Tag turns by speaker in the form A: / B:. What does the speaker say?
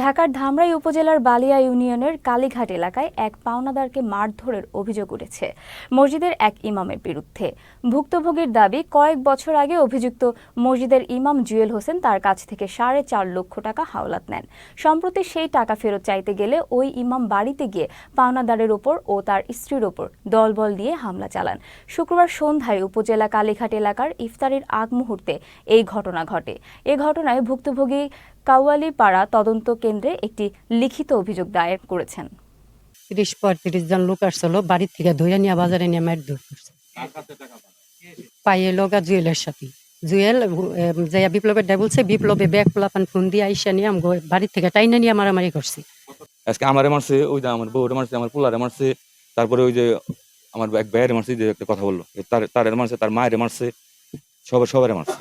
A: ঢাকার ধামরাই উপজেলার বালিয়া ইউনিয়নের কালীঘাট এলাকায় এক পাওনাদারকে মারধরের অভিযোগ উঠেছে মসজিদের এক ইমামের বিরুদ্ধে। ভুক্তভোগীর দাবি, কয়েক বছর আগে অভিযুক্ত মসজিদের ইমাম জুয়েল হোসেন তার কাছ থেকে 4.5 লক্ষ টাকা হাওলাত নেন। সম্প্রতি সেই টাকা ফেরত চাইতে গেলে ওই ইমাম বাড়িতে গিয়ে পাওনাদারের ওপর ও তার স্ত্রীর ওপর দলবল দিয়ে হামলা চালান। শুক্রবার সন্ধ্যায় উপজেলা কালীঘাট এলাকার ইফতারির আগ মুহূর্তে এই ঘটনা ঘটে। এ ঘটনায় ভুক্তভোগী কাওয়ালিপাড়া তদন্ত কেন্দ্রে একটি লিখিত অভিযোগ দায়ের করেছেন।
B: 30-35 জন লোক আসছিল, বাড়ির থেকে ধরে নিয়ে বাজারে নিয়ে মারধর করছে। পাইয়ে লগা জুয়েলের সাথে জুয়েল যাইয়া বিপ্লবের ডাই বলছে, বিপ্লবে ব্যাগ পোলাপান ফোন দিয়ে আইসা নিয়ে আমি বাড়ির থেকে টাইনা নিয়ে মারামারি করছি।
C: আজকে আমারে মারছে, ওই যে আমার বউরে মারছে, আমার পোলারে মারছে, তারপরে ওই যে আমার এক ভাইয়ের মারছে, যে একটা কথা বললো, তার মারছে, তার মায়ের মারছে, সবারে মারছে।